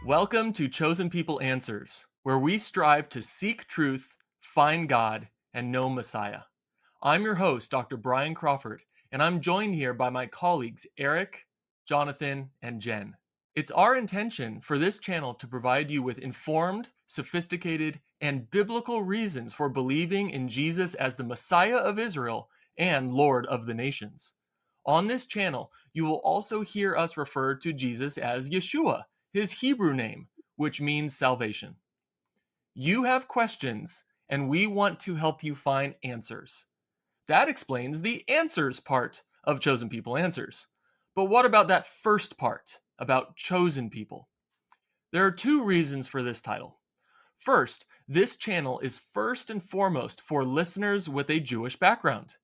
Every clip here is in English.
Welcome to Chosen People Answers, where we strive to seek truth, find God, and know Messiah. I'm your host, Dr. Brian Crawford, and I'm joined here by my colleagues Erik, Jonathan, and Jen. It's our intention for this channel to provide you with informed, sophisticated, and biblical reasons for believing in Jesus as the Messiah of Israel and Lord of the nations. On this channel, you will also hear us refer to Jesus as Yeshua, his Hebrew name, which means salvation. You have questions, and we want to help you find answers. That explains the answers part of Chosen People Answers. But what about that first part, about chosen people? There are two reasons for this title. First, this channel is first and foremost for listeners with a Jewish background.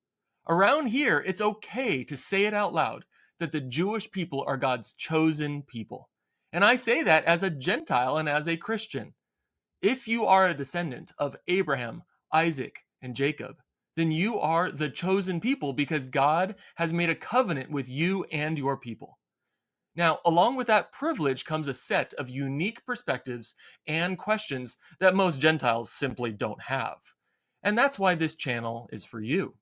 Around here, it's okay to say it out loud that the Jewish people are God's chosen people. And I say that as a Gentile and as a Christian. If you are a descendant of Abraham, Isaac, and Jacob, then you are the chosen people because God has made a covenant with you and your people. Now, along with that privilege comes a set of unique perspectives and questions that most Gentiles simply don't have. And that's why this channel is for you.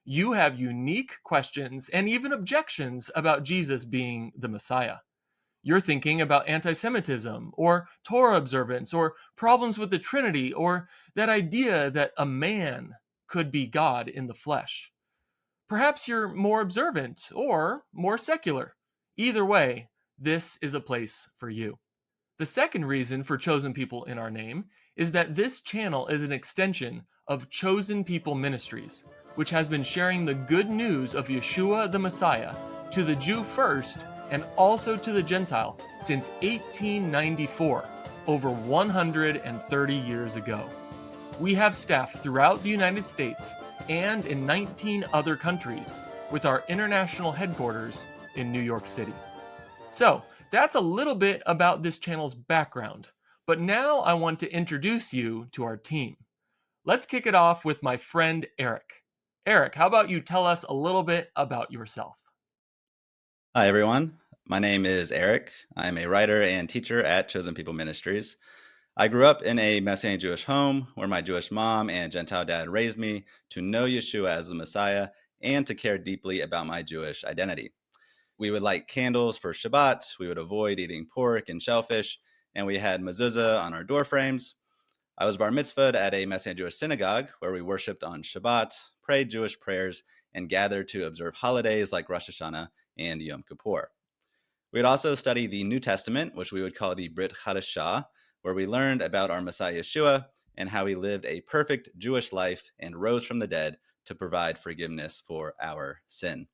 You have unique questions and even objections about Jesus being the Messiah. You're thinking about antisemitism or Torah observance or problems with the Trinity or that idea that a man could be God in the flesh. Perhaps you're more observant or more secular. Either way, this is a place for you. The second reason for Chosen People in our name is that this channel is an extension of Chosen People Ministries, which has been sharing the good news of Yeshua the Messiah to the Jew first and also to the Gentile since 1894, over 130 years ago. We have staff throughout the United States and in 19 other countries, with our international headquarters in New York City. So, that's a little bit about this channel's background, but now I want to introduce you to our team. Let's kick it off with my friend Erik. Erik, how about you tell us a little bit about yourself? Hi, everyone. My name is Erik. I'm a writer and teacher at Chosen People Ministries. I grew up in a Messianic Jewish home where my Jewish mom and Gentile dad raised me to know Yeshua as the Messiah and to care deeply about my Jewish identity. We would light candles for Shabbat, we would avoid eating pork and shellfish, and we had mezuzah on our door frames. I was bar mitzvahed at a Messianic Jewish synagogue where we worshiped on Shabbat, prayed Jewish prayers, and gathered to observe holidays like Rosh Hashanah and Yom Kippur. We'd also study the New Testament, which we would call the Brit Hadashah, where we learned about our Messiah Yeshua and how he lived a perfect Jewish life and rose from the dead to provide forgiveness for our sin.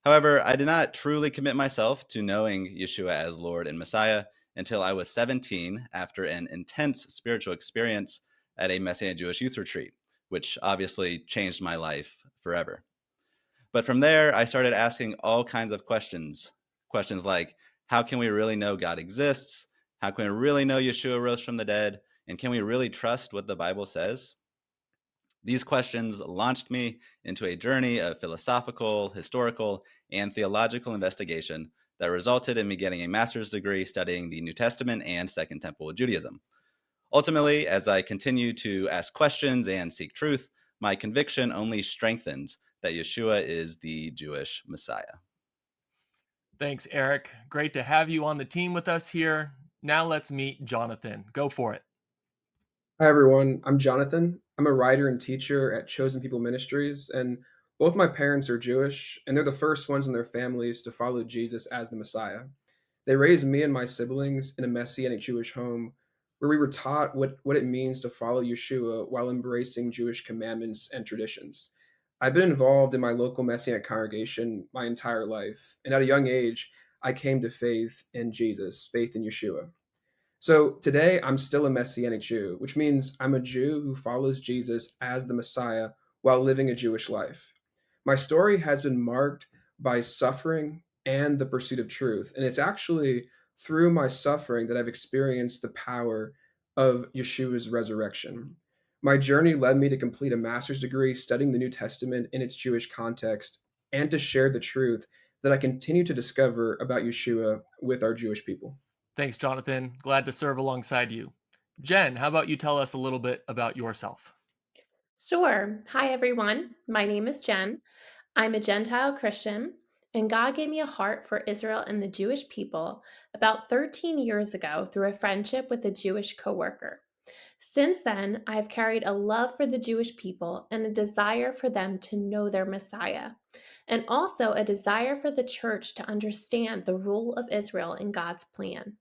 However, I did not truly commit myself to knowing Yeshua as Lord and Messiah until I was 17 after an intense spiritual experience at a Messianic Jewish youth retreat, which obviously changed my life forever. But from there, I started asking all kinds of questions. Questions like, how can we really know God exists? How can we really know Yeshua rose from the dead? And can we really trust what the Bible says? These questions launched me into a journey of philosophical, historical, and theological investigation that resulted in me getting a master's degree studying the New Testament and Second Temple Judaism. Ultimately, as I continue to ask questions and seek truth, my conviction only strengthens that Yeshua is the Jewish Messiah. Thanks, Erik. Great to have you on the team with us here. Now let's meet Jonathan. Go for it. Hi, everyone. I'm Jonathan. I'm a writer and teacher at Chosen People Ministries, and both my parents are Jewish, and they're the first ones in their families to follow Jesus as the Messiah. They raised me and my siblings in a Messianic Jewish home where we were taught what it means to follow Yeshua while embracing Jewish commandments and traditions. I've been involved in my local Messianic congregation my entire life, and at a young age, I came to faith in Jesus, faith in Yeshua. So today, I'm still a Messianic Jew, which means I'm a Jew who follows Jesus as the Messiah while living a Jewish life. My story has been marked by suffering and the pursuit of truth. And it's actually through my suffering that I've experienced the power of Yeshua's resurrection. My journey led me to complete a master's degree studying the New Testament in its Jewish context and to share the truth that I continue to discover about Yeshua with our Jewish people. Thanks, Jonathan. Glad to serve alongside you. Jen, how about you tell us a little bit about yourself? Sure. Hi, everyone. My name is Jen. I'm a Gentile Christian, and God gave me a heart for Israel and the Jewish people about 13 years ago through a friendship with a Jewish coworker. Since then, I've carried a love for the Jewish people and a desire for them to know their Messiah, and also a desire for the church to understand the role of Israel in God's plan.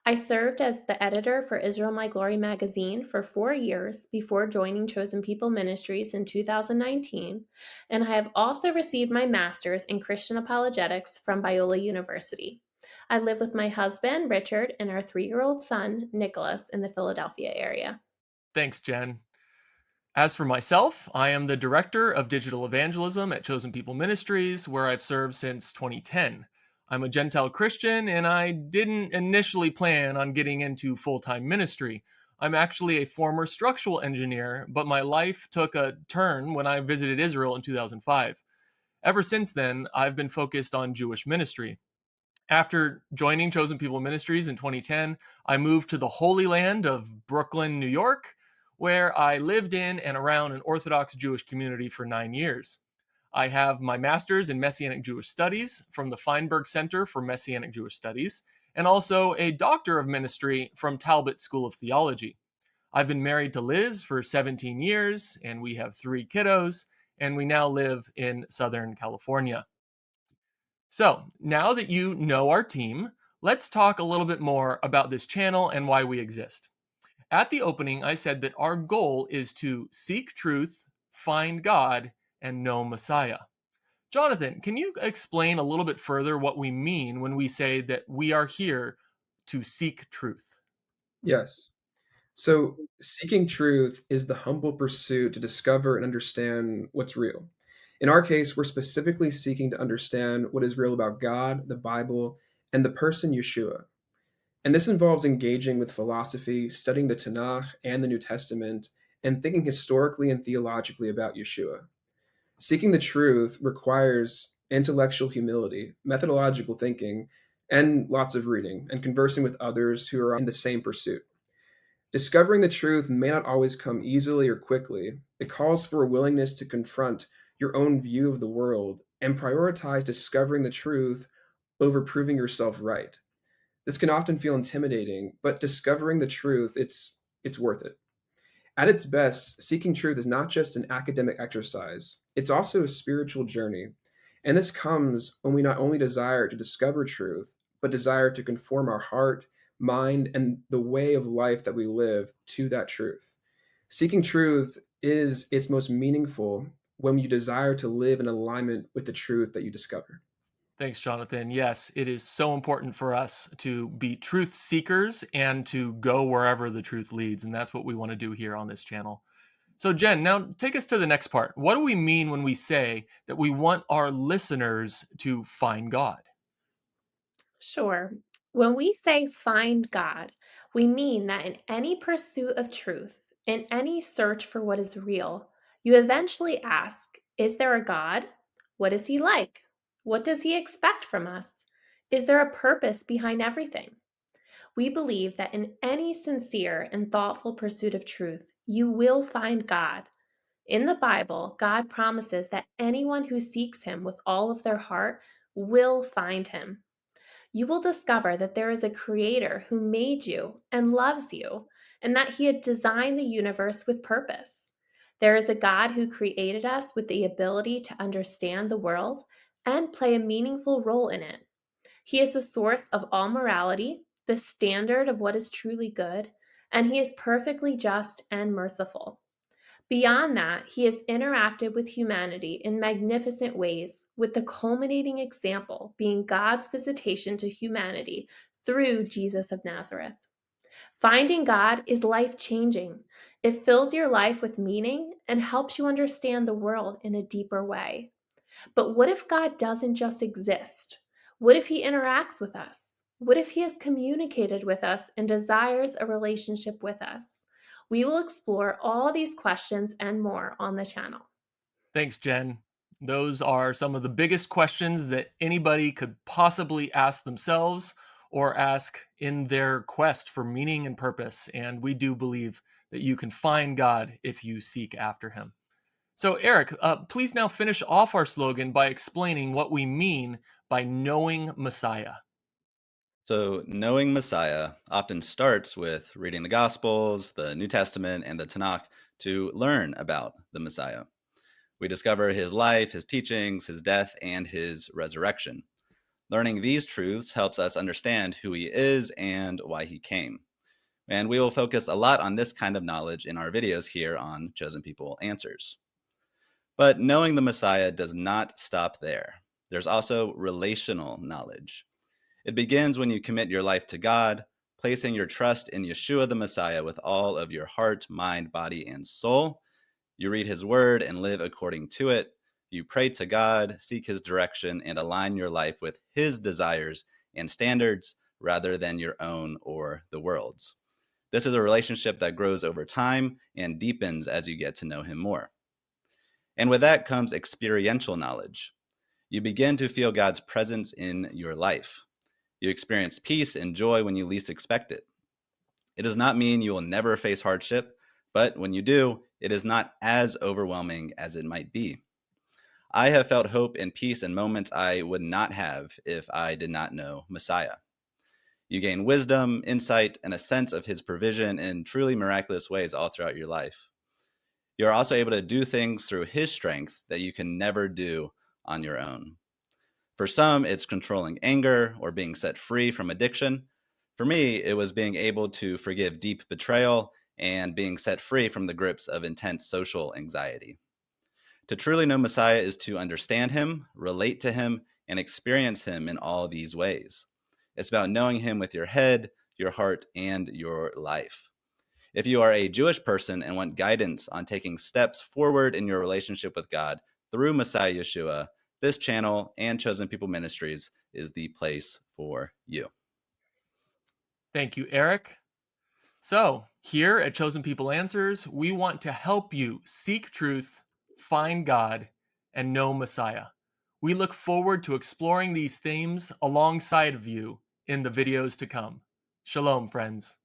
I served as the editor for Israel My Glory magazine for 4 years before joining Chosen People Ministries in 2019, and I have also received my master's in Christian apologetics from Biola University. I live with my husband, Richard, and our 3-year-old son, Nicholas, in the Philadelphia area. Thanks, Jen. As for myself, I am the Director of Digital Evangelism at Chosen People Ministries, where I've served since 2010. I'm a Gentile Christian, and I didn't initially plan on getting into full time ministry. I'm actually a former structural engineer, but my life took a turn when I visited Israel in 2005. Ever since then, I've been focused on Jewish ministry. After joining Chosen People Ministries in 2010, I moved to the Holy Land of Brooklyn, New York, where I lived in and around an Orthodox Jewish community for 9 years. I have my master's in Messianic Jewish Studies from the Feinberg Center for Messianic Jewish Studies, and also a Doctor of Ministry from Talbot School of Theology. I've been married to Liz for 17 years, and we have 3 kiddos, and we now live in Southern California. So, now that you know our team, let's talk a little bit more about this channel and why we exist. At the opening, I said that our goal is to seek truth, find God, and know Messiah. Jonathan, can you explain a little bit further what we mean when we say that we are here to seek truth? Yes. So, seeking truth is the humble pursuit to discover and understand what's real. In our case, we're specifically seeking to understand what is real about God, the Bible, and the person Yeshua. And this involves engaging with philosophy, studying the Tanakh and the New Testament, and thinking historically and theologically about Yeshua. Seeking the truth requires intellectual humility, methodological thinking, and lots of reading and conversing with others who are in the same pursuit. Discovering the truth may not always come easily or quickly. It calls for a willingness to confront your own view of the world and prioritize discovering the truth over proving yourself right. This can often feel intimidating, but discovering the truth, it's worth it. At its best, seeking truth is not just an academic exercise, it's also a spiritual journey. And this comes when we not only desire to discover truth, but desire to conform our heart, mind, and the way of life that we live to that truth. Seeking truth is its most meaningful when you desire to live in alignment with the truth that you discover. Thanks, Jonathan. Yes, it is so important for us to be truth seekers and to go wherever the truth leads. And that's what we want to do here on this channel. So, Jen, now take us to the next part. What do we mean when we say that we want our listeners to find God? Sure. When we say find God, we mean that in any pursuit of truth, in any search for what is real, you eventually ask, is there a God? What is he like? What does he expect from us? Is there a purpose behind everything? We believe that in any sincere and thoughtful pursuit of truth, you will find God. In the Bible, God promises that anyone who seeks him with all of their heart will find him. You will discover that there is a creator who made you and loves you, and that he had designed the universe with purpose. There is a God who created us with the ability to understand the world and play a meaningful role in it. He is the source of all morality, the standard of what is truly good, and he is perfectly just and merciful. Beyond that, he has interacted with humanity in magnificent ways, with the culminating example being God's visitation to humanity through Jesus of Nazareth. Finding God is life changing. It fills your life with meaning and helps you understand the world in a deeper way. But what if God doesn't just exist? What if he interacts with us? What if he has communicated with us and desires a relationship with us? We will explore all these questions and more on the channel. Thanks, Jen. Those are some of the biggest questions that anybody could possibly ask themselves or ask in their quest for meaning and purpose. And we do believe that you can find God if you seek after him. So, Erik, please now finish off our slogan by explaining what we mean by knowing Messiah. So, knowing Messiah often starts with reading the Gospels, the New Testament, and the Tanakh to learn about the Messiah. We discover his life, his teachings, his death, and his resurrection. Learning these truths helps us understand who he is and why he came. And we will focus a lot on this kind of knowledge in our videos here on Chosen People Answers. But knowing the Messiah does not stop there. There's also relational knowledge. It begins when you commit your life to God, placing your trust in Yeshua the Messiah with all of your heart, mind, body, and soul. You read his word and live according to it. You pray to God, seek his direction, and align your life with his desires and standards rather than your own or the world's. This is a relationship that grows over time and deepens as you get to know him more. And with that comes experiential knowledge. You begin to feel God's presence in your life. You experience peace and joy when you least expect it. It does not mean you will never face hardship, but when you do, it is not as overwhelming as it might be. I have felt hope and peace in moments I would not have if I did not know Messiah. You gain wisdom, insight, and a sense of his provision in truly miraculous ways all throughout your life. You're also able to do things through his strength that you can never do on your own. For some, it's controlling anger or being set free from addiction. For me, it was being able to forgive deep betrayal and being set free from the grips of intense social anxiety. To truly know Messiah is to understand him, relate to him, and experience him in all these ways. It's about knowing him with your head, your heart, and your life. If you are a Jewish person and want guidance on taking steps forward in your relationship with God through Messiah Yeshua, this channel and Chosen People Ministries is the place for you. Thank you, Erik. So, here at Chosen People Answers, we want to help you seek truth, find God, and know Messiah. We look forward to exploring these themes alongside of you in the videos to come. Shalom, friends.